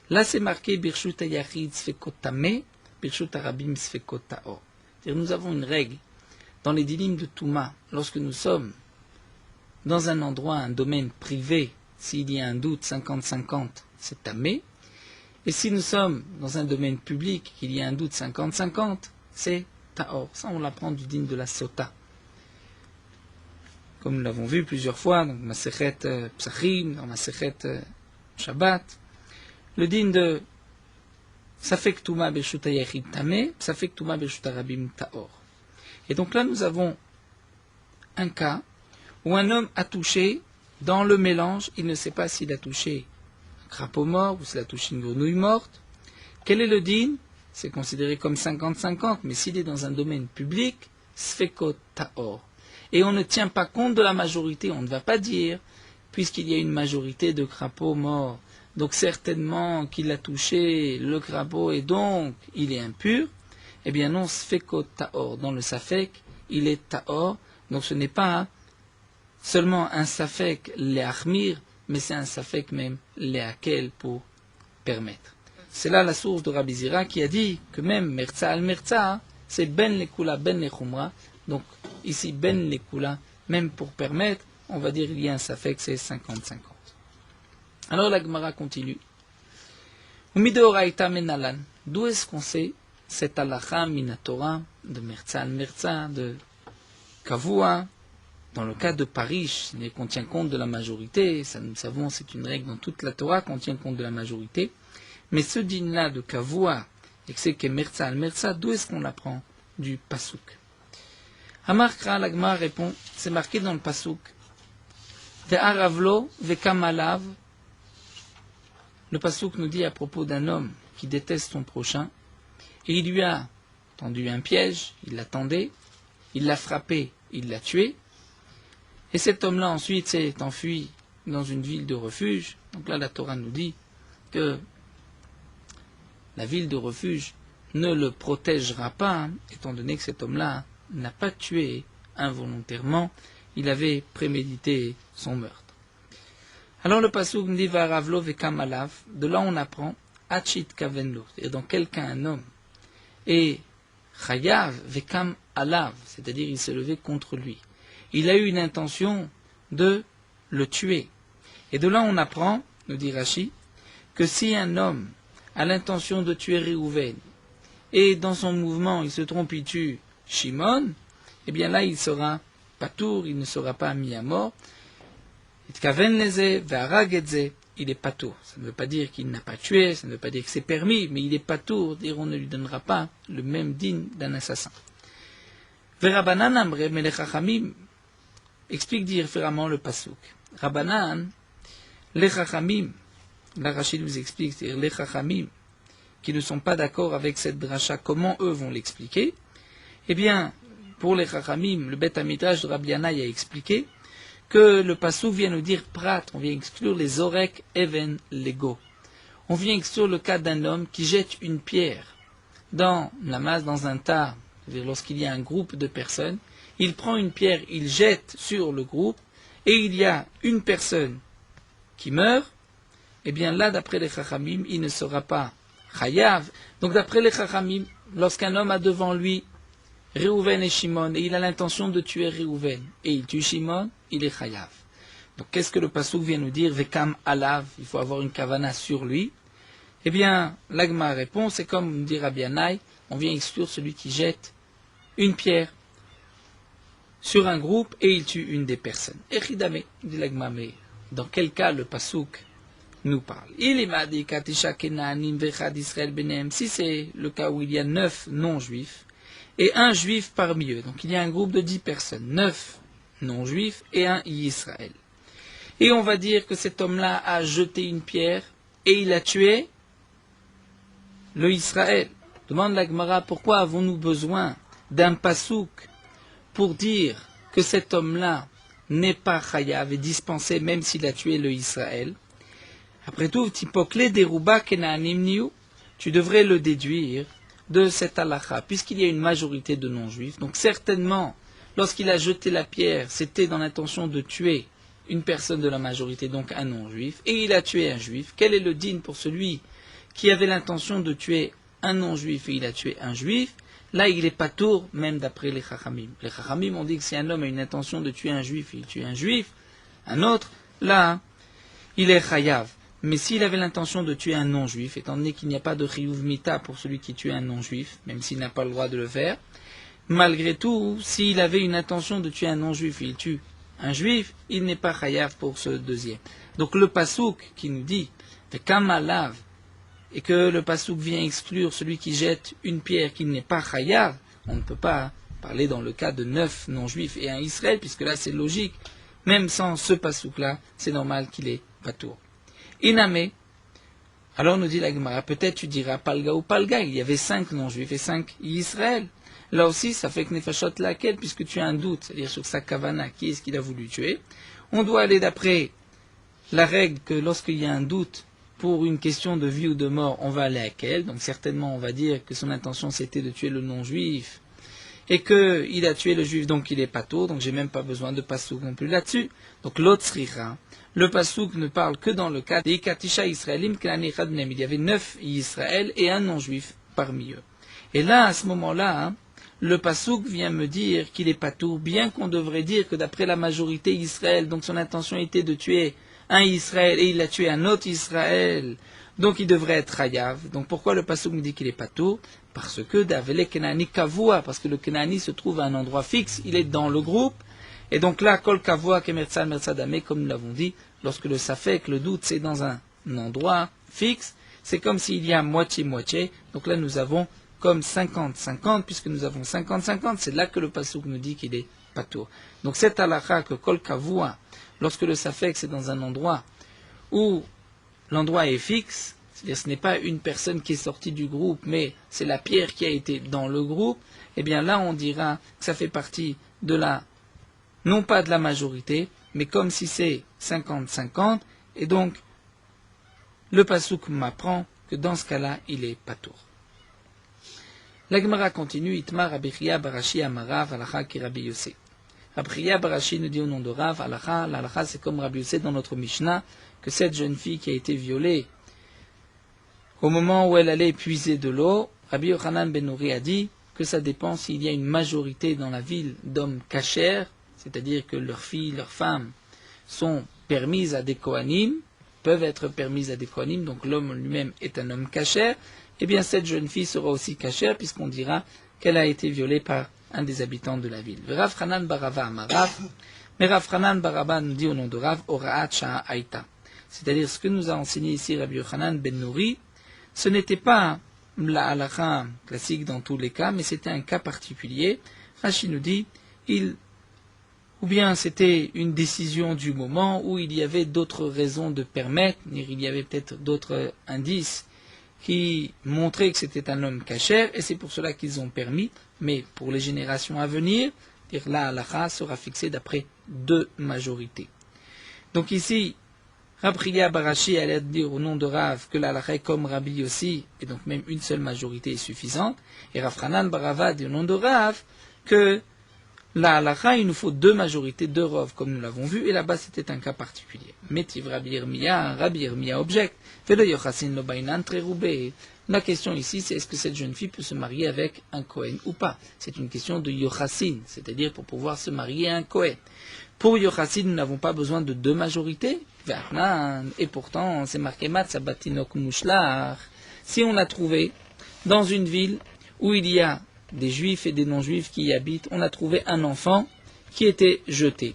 Là c'est marqué birshut hayachid sfekotame, birshut harabim sfekotao. C'est-à-dire nous avons une règle dans les dilim de Touma, lorsque nous sommes dans un endroit, un domaine privé, s'il y a un doute 50-50, c'est tamé. Et si nous sommes dans un domaine public, qu'il y a un doute 50-50, c'est taor. Ça on l'apprend du din de la sota. Comme nous l'avons vu plusieurs fois, dans Masechet Psachim, dans Masechet Shabbat, le din de Safek Touma Bershut Hayachid Tameh, Safek Touma Bershut Harabim Taor. Et donc là, nous avons un cas où un homme a touché Dans le mélange, il ne sait pas s'il a touché un crapaud mort ou s'il a touché une grenouille morte. Quel est le din? C'est considéré comme 50-50, mais s'il est dans un domaine public, sfekot taor. Et on ne tient pas compte de la majorité, on ne va pas dire, puisqu'il y a une majorité de crapauds morts, donc certainement qu'il a touché le crapaud et donc il est impur. Eh bien non, sfekot taor. Dans le safek, il est taor, donc ce n'est pas seulement un safek leachmir, mais c'est un safek même leakel pour permettre. C'est là la source de Rabbi Zira qui a dit que même merza al merza, c'est ben lekula ben lechumra. Donc ici ben lekula, même pour permettre, on va dire il y a un safek, c'est 50-50. Alors la Gemara continue. Umideoraita menalan. D'où est-ce qu'on sait cette halakha minatora de merza al merza, de kavua? Dans le cas de parish, on tient compte de la majorité. Ça, nous savons, c'est une règle dans toute la Torah qu'on tient compte de la majorité. Mais ce din-là de Kavua, et que c'est que Merza al-Merza, d'où est-ce qu'on l'apprend? Du Pasuk. Amar Kra l'Agma répond, c'est marqué dans le Pasuk. Ve'aravlo ve'kamalav. Le Pasuk nous dit à propos d'un homme qui déteste son prochain, et il lui a tendu un piège, il l'attendait, il l'a frappé, il l'a tué, et cet homme-là ensuite s'est enfui dans une ville de refuge. Donc là, la Torah nous dit que la ville de refuge ne le protégera pas, étant donné que cet homme-là n'a pas tué involontairement, il avait prémédité son meurtre. Alors le pasuk dit Varavlo vekam alav, de là on apprend Achit kavenlo, c'est-à-dire dans quelqu'un un homme, et Chayav vekam alav, c'est-à-dire il s'est levé contre lui. Il a eu une intention de le tuer. Et de là on apprend, nous dit Rashi, que si un homme a l'intention de tuer Réhouven, et dans son mouvement il se trompe, il tue Shimon, eh bien là il sera patour, il ne sera pas mis à mort. Il est patour. Ça ne veut pas dire qu'il n'a pas tué, ça ne veut pas dire que c'est permis, mais il est patour, dire on ne lui donnera pas le même din d'un assassin. Verabanan amre, mais les chachamim explique différemment le pasuk. Rabbanan, les chachamim, la Rachid nous explique, c'est-à-dire les chachamim qui ne sont pas d'accord avec cette dracha, comment eux vont l'expliquer? Eh bien, pour les chachamim, le Bet Hamidrash de Rabbi Yanaï a expliqué que le pasuk vient nous dire prat, on vient exclure les orek even lego. On vient exclure le cas d'un homme qui jette une pierre dans la masse, dans un tas, c'est-à-dire lorsqu'il y a un groupe de personnes, il prend une pierre, il jette sur le groupe, et il y a une personne qui meurt, eh bien là, d'après les chachamim, il ne sera pas chayav. Donc d'après les chachamim, lorsqu'un homme a devant lui Réhouven et Shimon, et il a l'intention de tuer Réhouven, et il tue Shimon, il est chayav. Donc qu'est-ce que le pasuk vient nous dire? Vekam alav, il faut avoir une kavana sur lui. Eh bien, l'agma répond, c'est comme dit Rabbi Yanaï, on vient exclure celui qui jette une pierre sur un groupe et il tue une des personnes. Echidame, dit l'agma, mais dans quel cas le pasuk nous parle? Si c'est le cas où il y a 9 non-juifs et un juif parmi eux, donc il y a un groupe de 10 personnes, 9 non-juifs et un Israël. Et on va dire que cet homme-là a jeté une pierre et il a tué le Israël. Demande la Gemara, pourquoi avons-nous besoin d'un pasouk pour dire que cet homme-là n'est pas chayav et dispensé même s'il a tué le Israël? Après tout, tipokle deruba kenaanim niu, tu devrais le déduire de cette halakha, puisqu'il y a une majorité de non-juifs. Donc certainement, lorsqu'il a jeté la pierre, c'était dans l'intention de tuer une personne de la majorité, donc un non-juif, et il a tué un juif. Quel est le din pour celui qui avait l'intention de tuer un non-juif et il a tué un juif? Là, il est patour, même d'après les chachamim. Les chachamim ont dit que si un homme a une intention de tuer un juif et il tue un juif, un autre, là, il est chayav. Mais s'il avait l'intention de tuer un non-juif, étant donné qu'il n'y a pas de chiyuv mita pour celui qui tue un non-juif, même s'il n'a pas le droit de le faire, malgré tout, s'il avait une intention de tuer un non-juif et il tue un juif, il n'est pas chayav pour ce deuxième. Donc le pasouk qui nous dit « Kamalav » et que le pasouk vient exclure celui qui jette une pierre qui n'est pas chayav, on ne peut pas parler dans le cas de 9 non-juifs et un Israël, puisque là c'est logique. même sans ce pasouk-là, c'est normal qu'il est patour. Iname, alors nous dit la Gemara, peut-être tu diras Palga ou Palga, il y avait 5 non-juifs et 5 Israël. Là aussi, ça fait que Nefashot laquelle, puisque tu as un doute, c'est-à-dire sur sa kavana, qui est-ce qu'il a voulu tuer. On doit aller d'après la règle que lorsqu'il y a un doute pour une question de vie ou de mort, on va aller à quelle. Donc certainement, on va dire que son intention c'était de tuer le non-juif et qu'il a tué le juif, donc il est patour, donc j'ai même pas besoin de pasouk non plus là-dessus. Donc l'autre srira, le pasouk ne parle que dans le cas des Katisha Israélim, il y avait 9 Israël et un non-juif parmi eux. Et là, à ce moment-là, le pasouk vient me dire qu'il est patour, bien qu'on devrait dire que d'après la majorité Israël, donc son intention était de tuer un Israël et il a tué un autre Israël, donc il devrait être hayav. Donc pourquoi le pasouk me dit qu'il est patour? Parce que Davele Kenani Kavua, parce que le Kenani se trouve à un endroit fixe, il est dans le groupe, et donc là, Kol Kavua Kemertzal Mertzadame, comme nous l'avons dit, lorsque le Safek, le doute, c'est dans un endroit fixe, c'est comme s'il y a moitié-moitié, donc là nous avons comme 50-50, puisque nous avons 50-50, c'est là que le pasouk nous dit qu'il est patour. Donc cette halakha que Kol Kavua, lorsque le Safek c'est dans un endroit où l'endroit est fixe, c'est-à-dire ce n'est pas une personne qui est sortie du groupe, mais c'est la pierre qui a été dans le groupe, eh bien là on dira que ça fait partie de la, non pas de la majorité, mais comme si c'est 50-50, et donc le pasouk m'apprend que dans ce cas-là, il est patour. La Gemara continue, Itmar Rabbi Chia Barashi Amarav Alacha ki Rabbi Yossé. Rabbi Chia Barashi nous dit au nom de Rav, Alacha, l'Alacha c'est comme Rabbi Yossé dans notre Mishnah, que cette jeune fille qui a été violée, au moment où elle allait puiser de l'eau, Rabbi Yochanan ben Nouri a dit que ça dépend s'il y a une majorité dans la ville d'hommes cachers, c'est-à-dire que leurs filles, leurs femmes sont permises à des Kohanim, peuvent être permises à des Kohanim, donc l'homme lui-même est un homme cacher, eh bien cette jeune fille sera aussi cachère puisqu'on dira qu'elle a été violée par un des habitants de la ville. Rav Hanan Barava Amarav, mais Rav Hanan Baraba nous dit au nom de Rav, Oraat Sha'a Aïta. C'est-à-dire ce que nous a enseigné ici Rabbi Yochanan ben Nouri, ce n'était pas la halakha classique dans tous les cas, mais c'était un cas particulier. Rashi nous dit, ou bien c'était une décision du moment où il y avait d'autres raisons de permettre, il y avait peut-être d'autres indices qui montraient que c'était un homme cachère, et c'est pour cela qu'ils ont permis, mais pour les générations à venir, la halakha sera fixée d'après 2 majorités. Donc ici, Rabbi Chia Barashi allait dire au nom de Rav que la halakha est comme Rabbi Yossi, et donc même une seule majorité est suffisante, et Rav Hanan Barava dit au nom de Rav que la halakha, il nous faut 2 majorités, 2 Rav, comme nous l'avons vu, et là-bas c'était un cas particulier. Metiv Rabbi Yirmiya objecte, Velo Yochasin lo bainan treroubé. La question ici, c'est est-ce que cette jeune fille peut se marier avec un Kohen ou pas? C'est une question de Yochasin, c'est-à-dire pour pouvoir se marier à un Kohen. Pour Yochasin, nous n'avons pas besoin de 2 majorités, et pourtant c'est marqué Matzabatinok Mushlar. Si on l'a trouvé dans une ville où il y a des juifs et des non-juifs qui y habitent, on a trouvé un enfant qui était jeté.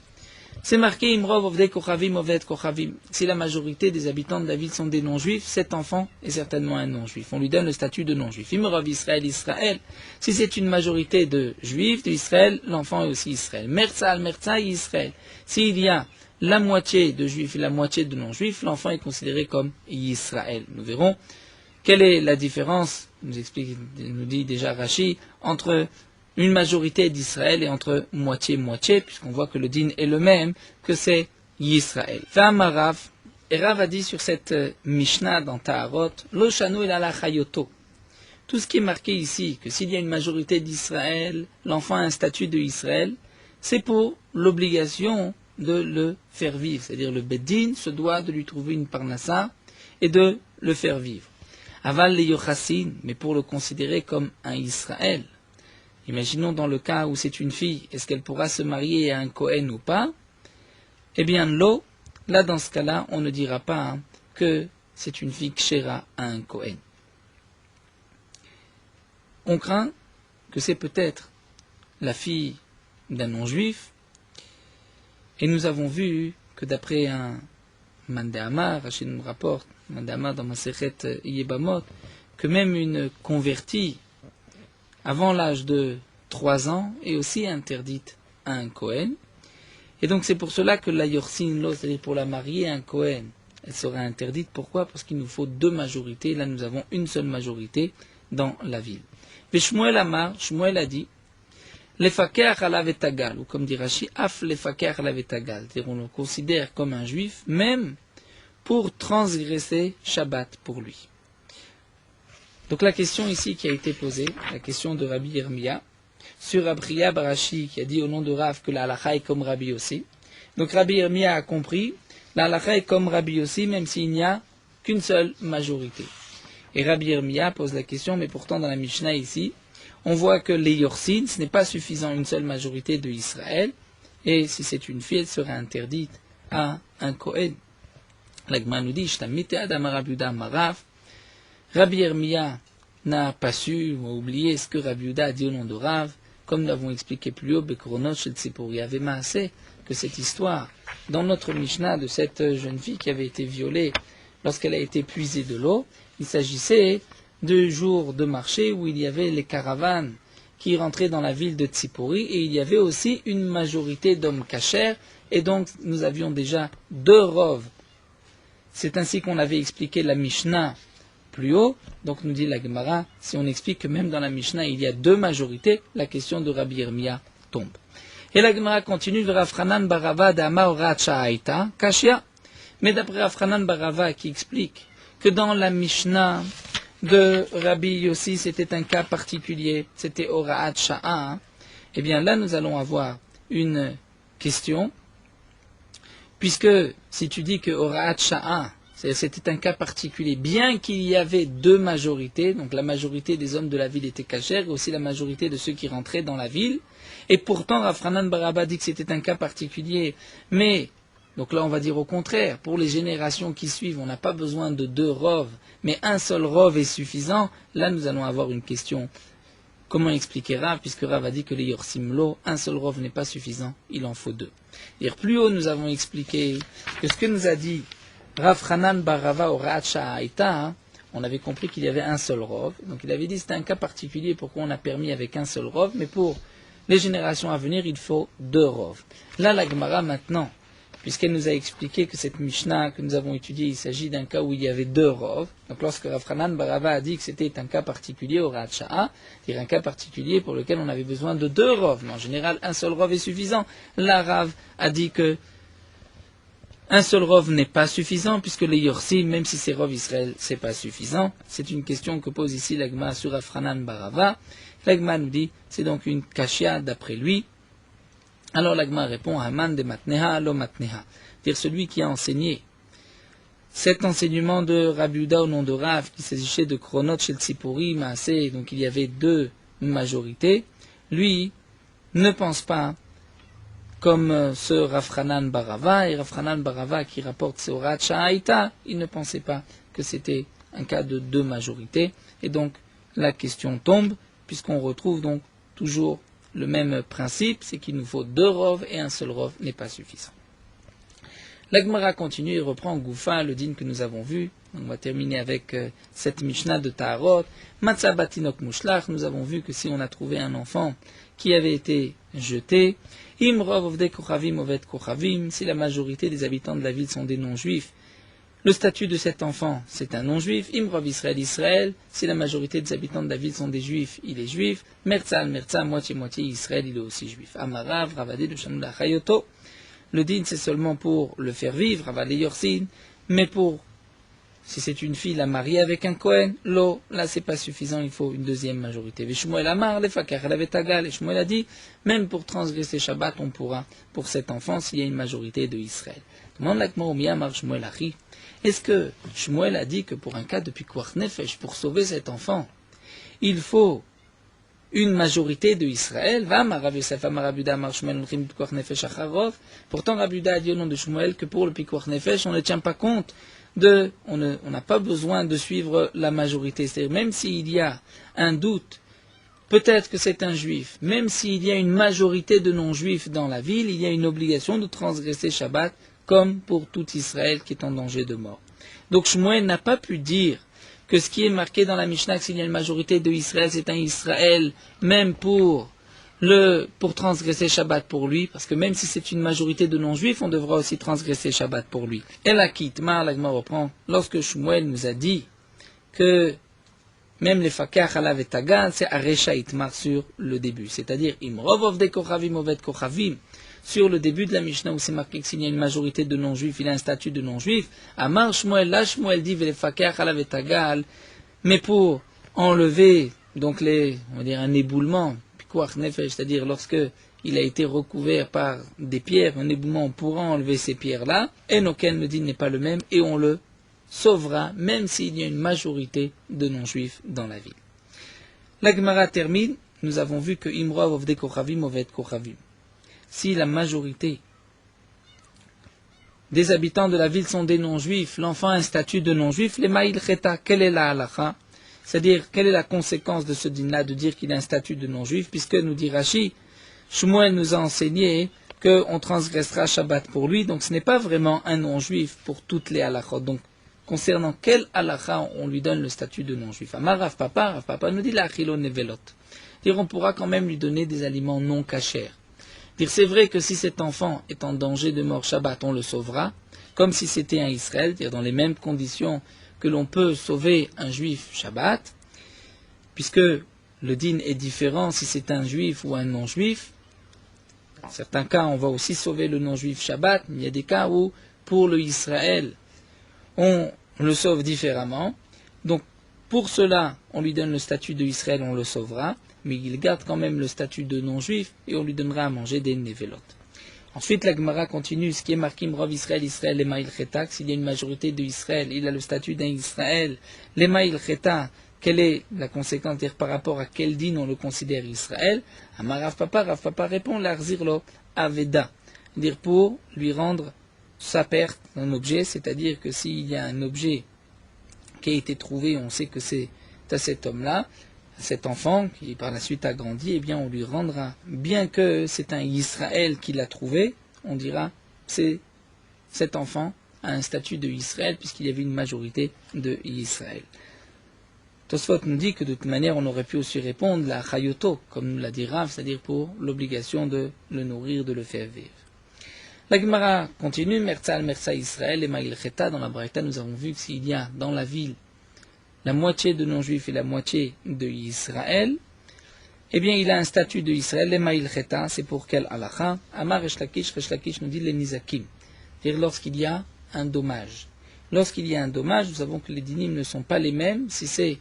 C'est marqué Imrov Ovdei Kochavim Oved Kochavim. Si la majorité des habitants de la ville sont des non-juifs, cet enfant est certainement un non-juif. On lui donne le statut de non-juif. Imrov Israël Israël. Si c'est une majorité de juifs d'Israël, l'enfant est aussi Israël. Mertzal Mertzai Israël. S'il y a la moitié de juifs et la moitié de non-juifs, l'enfant est considéré comme Israël. Nous verrons quelle est la différence, nous dit déjà Rashi, entre une majorité d'Israël et entre moitié-moitié, puisqu'on voit que le din est le même, que c'est Yisraël. Rav, et Rav a dit sur cette Mishnah dans Taharot, Lo shanu el alachayoto. Tout ce qui est marqué ici, que s'il y a une majorité d'Israël, l'enfant a un statut de Israël, c'est pour l'obligation de le faire vivre. C'est-à-dire le Beddin se doit de lui trouver une parnassa et de le faire vivre. Aval le Yochassin, mais pour le considérer comme un Israël. Imaginons dans le cas où c'est une fille, est-ce qu'elle pourra se marier à un Kohen ou pas? Eh bien, là dans ce cas-là, on ne dira pas que c'est une fille kshera à un Kohen. On craint que c'est peut-être la fille d'un non-juif, et nous avons vu que d'après un Mandéamar, Rachid nous rapporte, Mandéamar dans Masechet Yebamot, que même une convertie avant l'âge de 3 ans est aussi interdite à un Kohen. Et donc c'est pour cela que la yorsin lo, c'est-à-dire pour la marier un Kohen, elle sera interdite. Pourquoi? Parce qu'il nous faut deux majorités. Là, nous avons une seule majorité dans la ville. Et Shmuel Amar, Shmuel a dit, Lefakeach alav et tagal, ou comme dit Rashi, af lefakeach alav et tagal. C'est-à-dire on le considère comme un juif, même pour transgresser Shabbat pour lui. Donc la question ici qui a été posée, la question de Rabbi Yirmiyah, sur Abriya Barashi, qui a dit au nom de Rav que la halakha est comme Rabbi Yossi. Donc Rabbi Yirmiyah a compris, la halakha est comme Rabbi Yossi, même s'il n'y a qu'une seule majorité. Et Rabbi Yirmiyah pose la question, mais pourtant dans la Mishnah ici, on voit que les Yorsin, ce n'est pas suffisant une seule majorité de Israël, et si c'est une fille, elle sera interdite à un Kohen. L'Agma nous dit, Rabbi Yirmiyah n'a pas su ou a oublié ce que Rabbi Yehuda a dit au nom de Rav, comme nous l'avons expliqué plus haut, Bekronot shel Tzipori avait massé que cette histoire, dans notre Mishnah de cette jeune fille qui avait été violée lorsqu'elle a été puisée de l'eau, il s'agissait de jours de marché où il y avait les caravanes qui rentraient dans la ville de Tzipori et il y avait aussi une majorité d'hommes cachers et donc nous avions déjà deux rov. C'est ainsi qu'on avait expliqué la Mishnah plus haut. Donc nous dit la Gemara, si on explique que même dans la Mishnah il y a deux majorités, la question de Rabbi Yirmiyah tombe. Et la Gemara continue, Rafranan Barava d'Ama Orat Sha'aita, Kashia. Mais d'après Rafranan Barava qui explique que dans la Mishnah de Rabbi Yossi c'était un cas particulier, c'était Orat Sha'a, eh bien là nous allons avoir une question, puisque si tu dis que Orat Sha'a, c'était un cas particulier, bien qu'il y avait deux majorités, donc la majorité des hommes de la ville était cachère, et aussi la majorité de ceux qui rentraient dans la ville, et pourtant Rafranan Baraba dit que c'était un cas particulier, mais, donc là on va dire au contraire, pour les générations qui suivent, on n'a pas besoin de deux rov, mais un seul rov est suffisant, là nous allons avoir une question. Comment expliquer Rav, puisque Rav a dit que les Yorsimlo, un seul rov n'est pas suffisant, il en faut deux. Et plus haut nous avons expliqué que ce que nous a dit Rav Hanan Barava Orat Sha'aita, on avait compris qu'il y avait un seul rov. Donc il avait dit que c'était un cas particulier pourquoi on a permis avec un seul rov, mais pour les générations à venir, il faut deux rov. Là, la Gemara maintenant, puisqu'elle nous a expliqué que cette Mishnah que nous avons étudiée, il s'agit d'un cas où il y avait deux rov. Donc lorsque Rav Hanan Barava a dit que c'était un cas particulier Orat Sha'a, c'est-à-dire un cas particulier pour lequel on avait besoin de deux rov. Mais en général, un seul rov est suffisant. Là, Rav a dit que un seul rov n'est pas suffisant, puisque les Yorsim, même si c'est rov Israël, c'est pas suffisant. C'est une question que pose ici l'Agma sur Afranan Barava. L'Agma nous dit, c'est donc une kashia d'après lui. Alors l'Agma répond, Haman de matneha lo matneha. C'est-à-dire celui qui a enseigné cet enseignement de Rabbi Yehuda au nom de Rav, qui s'agissait de Kronot shel Tzipori, Maaseh, donc il y avait deux majorités, lui ne pense pas comme ce Rafranan Barava, et Rafranan Barava qui rapporte ce Orat Sha'aita, il ne pensait pas que c'était un cas de deux majorités, et donc la question tombe, puisqu'on retrouve donc toujours le même principe, c'est qu'il nous faut deux rov, et un seul rov n'est pas suffisant. La Gemara continue et reprend en Goufa le din que nous avons vu. On va terminer avec cette Mishnah de Taharot. Matzah batinok mushlach, nous avons vu que si on a trouvé un enfant qui avait été jeté, Im rov ovdei kochavim oved kochavim, si la majorité des habitants de la ville sont des non-juifs, le statut de cet enfant, c'est un non-juif. Im rov Israël Israël, si la majorité des habitants de la ville sont des juifs, il est juif. Merzal, moitié-moitié, Israël, il est aussi juif. Amarav, Ravadé de Shamla Chayoto. Le din, c'est seulement pour le faire vivre, Ravadé Yorsin, mais pour, si c'est une fille, la marier avec un Kohen, l'eau, là c'est pas suffisant, il faut une deuxième majorité. Veshmuel Amar, le Fakar, el Avetagal, et Shmuel a dit, même pour transgresser Shabbat, on pourra, pour cet enfant, s'il y a une majorité de Israël. Demande la Gmara, Amar Shmuel Achi. Est-ce que Shmuel a dit que pour un cas de Pikuach Nefesh, pour sauver cet enfant, il faut une majorité de Israël? Pourtant, Rabbi Yehuda a dit au nom de Shmuel que pour le Pikuach Nefesh, on ne tient pas compte on n'a pas besoin de suivre la majorité. C'est-à-dire, même s'il y a un doute, peut-être que c'est un juif, même s'il y a une majorité de non-juifs dans la ville, il y a une obligation de transgresser Shabbat, comme pour tout Israël qui est en danger de mort. Donc Shmuel n'a pas pu dire que ce qui est marqué dans la Mishnah, que s'il y a une majorité de Israël, c'est un Israël, même pour pour transgresser Shabbat pour lui, parce que même si c'est une majorité de non-juifs, on devra aussi transgresser Shabbat pour lui. Et la Kitma, l'Agma reprend, lorsque Shmuel nous a dit que même les fakar halav et tagal, c'est Aresha Itmar sur le début. C'est-à-dire, Imrov ovde kochavim oved kochavim, sur le début de la Mishnah où c'est marqué que s'il y a une majorité de non-juifs, il a un statut de non-juif. Amar Shmuel, là Shmuel dit, les fakar halav et tagal, mais pour enlever, donc on va dire un éboulement, c'est-à-dire lorsque il a été recouvert par des pierres, un éboulement, on pourra enlever ces pierres-là, et Enoken me dit n'est pas le même, et on le sauvera, même s'il y a une majorité de non-juifs dans la ville. La Gemara termine, nous avons vu que Imroav ovde kochavim oved kochavim. Si la majorité des habitants de la ville sont des non-juifs, l'enfant a un statut de non-juif, les ma'il cheta, quelle est la halacha? C'est-à-dire, quelle est la conséquence de ce din-là, de dire qu'il a un statut de non-juif, puisque nous dit Rashi, Shmuel nous a enseigné qu'on transgressera Shabbat pour lui, donc ce n'est pas vraiment un non-juif pour toutes les halachot. Donc, concernant quel halacha on lui donne le statut de non-juif. Amar Rav Papa nous dit la achilo nevelot. Dire on pourra quand même lui donner des aliments non cachers. Dire c'est vrai que si cet enfant est en danger de mort Shabbat, on le sauvera, comme si c'était un Israël, dire dans les mêmes conditions que l'on peut sauver un juif Shabbat, puisque le din est différent si c'est un juif ou un non-juif. Dans certains cas, on va aussi sauver le non-juif Shabbat, mais il y a des cas où, pour le Israël, on le sauve différemment. Donc, pour cela, on lui donne le statut de Israël, on le sauvera, mais il garde quand même le statut de non-juif et on lui donnera à manger des nevelot. Ensuite, la Gemara continue, ce qui est marqué Imrov Israël, Israël, Lema il Chetak, s'il y a une majorité de Israël, il a le statut d'un Israël, Lema il Chetak, quelle est la conséquence, dire par rapport à quel din on le considère Israël? Amar Rav Papa répond, l'Arzirlo, Aveda, dire pour lui rendre sa perte d'un objet, c'est-à-dire que s'il y a un objet qui a été trouvé, on sait que c'est à cet homme-là, cet enfant qui par la suite a grandi, eh bien on lui rendra, bien que c'est un Israël qui l'a trouvé, on dira c'est cet enfant a un statut de Israël puisqu'il y avait une majorité de Israël. Tosfot nous dit que de toute manière on aurait pu aussi répondre la chayoto, comme nous l'a dit Rav, c'est-à-dire pour l'obligation de le nourrir, de le faire vivre. La Gemara continue, Mertzal, Merza Israël, et Maïl Cheta, dans la Braïta, nous avons vu que s'il y a dans la ville la moitié de non-juifs et la moitié de Israël, eh bien il a un statut de Israël, les Maïl Cheta, c'est pour quel halacha? Amar Resh Lakish nous dit les Nizakim, c'est-à-dire lorsqu'il y a un dommage. Lorsqu'il y a un dommage, nous savons que les dinim ne sont pas les mêmes, si c'est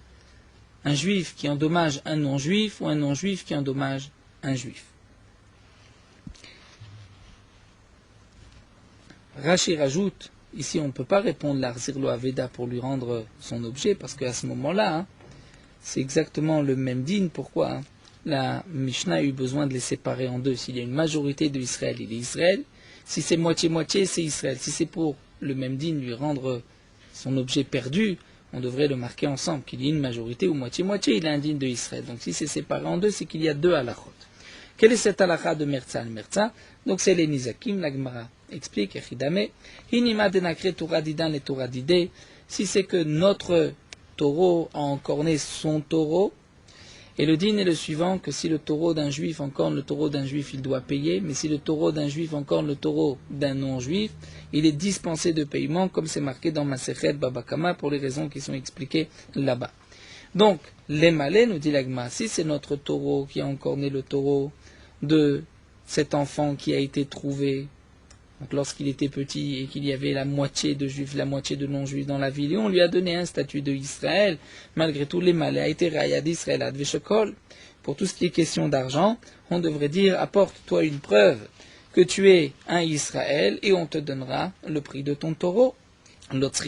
un juif qui endommage un non-juif ou un non-juif qui endommage un juif. Rashi rajoute, ici on ne peut pas répondre l'Arzirlo Aveda pour lui rendre son objet, parce qu'à ce moment-là, c'est exactement le même din. Pourquoi la Mishnah a eu besoin de les séparer en deux. S'il y a une majorité de Israël, il est Israël. Si c'est moitié-moitié, c'est Israël. Si c'est pour le même din lui rendre son objet perdu, on devrait le marquer ensemble, qu'il y ait une majorité ou moitié-moitié, il a un din de Israël. Donc si c'est séparé en deux, c'est qu'il y a deux halachot. Quelle est cette halakha de Merza al-Merza? Donc c'est les Nizakim, la Gemara explique, Echidame, Hinima denakre Torah didan et Torah didé, si c'est que notre taureau a encorné son taureau, et le din est le suivant, que si le taureau d'un juif encorne le taureau d'un juif, il doit payer, mais si le taureau d'un juif encorne le taureau d'un non-juif, il est dispensé de paiement, comme c'est marqué dans Masechet Babakama, pour les raisons qui sont expliquées là-bas. Donc, les malais, nous dit l'Agma, si c'est notre taureau qui a encorné le taureau de cet enfant qui a été trouvé, donc lorsqu'il était petit et qu'il y avait la moitié de juifs, la moitié de non-juifs dans la ville, et on lui a donné un statut de Israël, malgré tout les malais a été raya d'Israël adveshekol. Pour tout ce qui est question d'argent, on devrait dire apporte-toi une preuve que tu es un Israël et on te donnera le prix de ton taureau. L'autre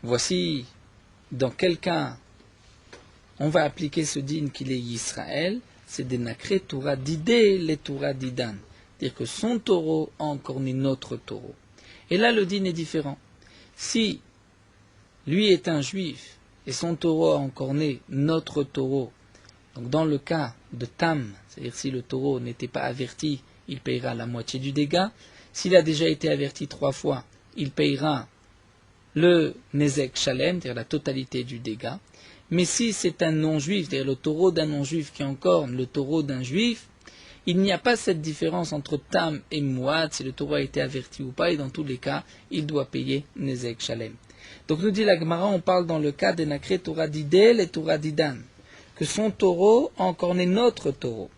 voici dans quel cas on va appliquer ce din qu'il est Israël, c'est des nacré Torah d'idée, les Torah didan. C'est-à-dire que son taureau a encorné notre taureau. Et là, le din est différent. Si lui est un juif et son taureau a encorné notre taureau, donc dans le cas de Tam, c'est-à-dire si le taureau n'était pas averti, il payera la moitié du dégât. S'il a déjà été averti 3 fois, il payera le Nezek Shalem, c'est-à-dire la totalité du dégât. Mais si c'est un non-juif, c'est-à-dire le taureau d'un non-juif qui encorne le taureau d'un juif, il n'y a pas cette différence entre Tam et Mouad, si le taureau a été averti ou pas, et dans tous les cas, il doit payer Nezek Shalem. Donc nous dit la Gemara, on parle dans le cas d'Enakre Torah d'Idel et Torah d'Idan, que son taureau a encorné notre taureau.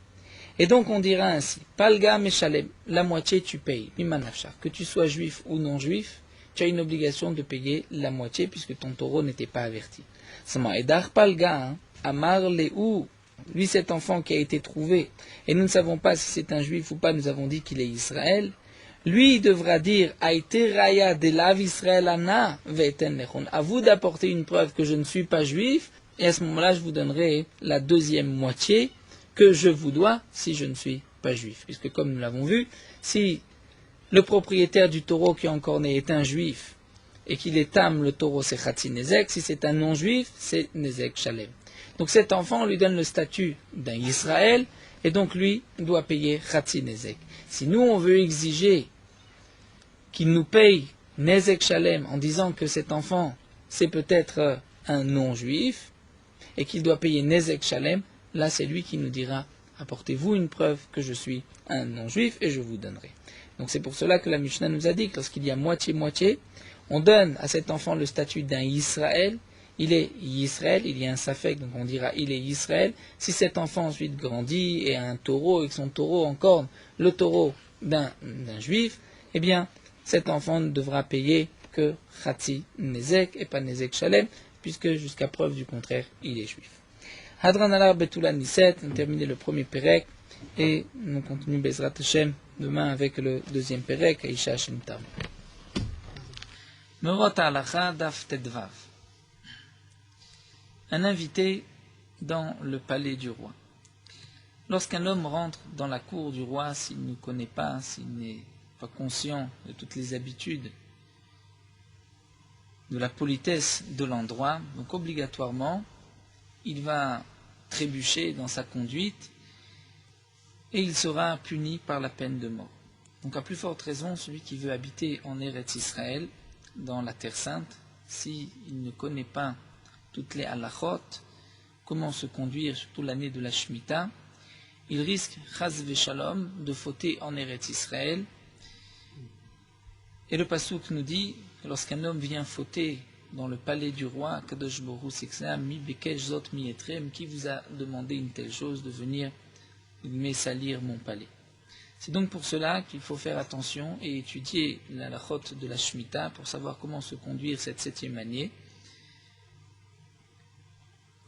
Et donc on dira ainsi, Palga Meshalem, la moitié tu payes, Mimanafshar, que tu sois juif ou non juif, tu as une obligation de payer la moitié puisque ton taureau n'était pas averti. Seulement, Edar Palga, Amar Leou, lui cet enfant qui a été trouvé, et nous ne savons pas si c'est un juif ou pas, nous avons dit qu'il est Israël, lui il devra dire, Aïté Raya de Lav Israël Ana Ve'eten Lechon, à vous d'apporter une preuve que je ne suis pas juif, et à ce moment-là je vous donnerai la deuxième moitié que je vous dois si je ne suis pas juif. Puisque comme nous l'avons vu, si le propriétaire du taureau qui est encorné est un juif et qu'il est tam, le taureau c'est Khatsi Nezek, si c'est un non-juif, c'est Nezek Shalem. Donc cet enfant, on lui donne le statut d'un Israël et donc lui doit payer Khatsi Nezek. Si nous on veut exiger qu'il nous paye Nezek Shalem en disant que cet enfant c'est peut-être un non-juif et qu'il doit payer Nezek Shalem, là c'est lui qui nous dira apportez-vous une preuve que je suis un non-juif et je vous donnerai. Donc c'est pour cela que la Mishnah nous a dit que lorsqu'il y a moitié-moitié, on donne à cet enfant le statut d'un Israël, il est Israël, il y a un safek, donc on dira il est Israël. Si cet enfant ensuite grandit et a un taureau et que son taureau encorne le taureau d'un juif, eh bien cet enfant ne devra payer que Khatsi Nezek et pas Nezek Shalem, puisque jusqu'à preuve du contraire, il est juif. Hadran Alar Betulan Niset, on a terminé le premier Perek, et on continue Bezrat Hashem demain avec le deuxième Perek, Aisha Hashem Tam. Merot Halacha Daf Tedvav. Un invité dans le palais du roi. Lorsqu'un homme rentre dans la cour du roi, s'il ne connaît pas, s'il n'est pas conscient de toutes les habitudes, de la politesse de l'endroit, donc obligatoirement, il va trébucher dans sa conduite et il sera puni par la peine de mort. Donc à plus forte raison, celui qui veut habiter en Eretz Israël, dans la Terre Sainte, s'il ne connaît pas toutes les halachot, comment se conduire surtout l'année de la Shemitah, il risque, chas v'shalom, de fauter en Eretz Israël. Et le pasuk nous dit, lorsqu'un homme vient fauter dans le palais du roi, Kadosh Borou Sixam, mi bekesh zot mi etrem, qui vous a demandé une telle chose de venir salir mon palais. C'est donc pour cela qu'il faut faire attention et étudier la halachot de la Shemitah pour savoir comment se conduire cette 7e année.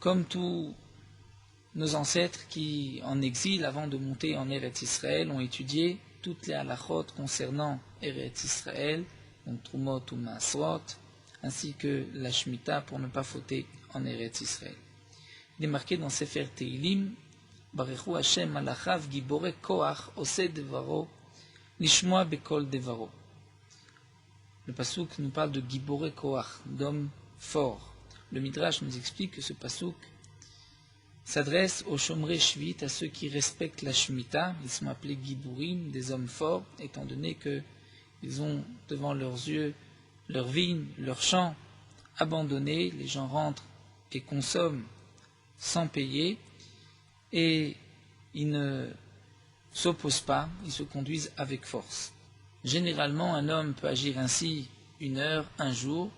Comme tous nos ancêtres qui, en exil, avant de monter en Eretz Israël, ont étudié toutes les halachot concernant Eretz Israël, donc Trumot ou Maasrot, ainsi que la Shemitah pour ne pas fauter en Eretz Israël. Il est marqué dans Sefer Teilim, Barechu Hashem malachav gibore koach ose devaro lishmoa bekol devaro. Le pasuk nous parle de gibore koach, d'homme fort. Le Midrash nous explique que ce pasuk s'adresse aux Shomrei Shvit, à ceux qui respectent la Shemitah. Ils sont appelés Giburim, des hommes forts, étant donné qu'ils ont devant leurs yeux leurs vignes, leurs champs abandonnés. Les gens rentrent et consomment sans payer, et ils ne s'opposent pas, ils se conduisent avec force. Généralement, un homme peut agir ainsi 1 heure, 1 jour,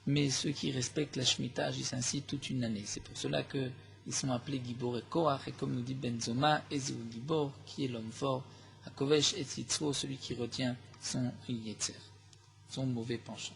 mais ceux qui respectent la Shemitah agissent ainsi toute une année. C'est pour cela qu'ils sont appelés Gibor et Koach, et comme nous dit Benzoma, Ezeu Gibor, qui est l'homme fort, Hakovesh et Tzitzo, celui qui retient son Yetzer, son mauvais penchant.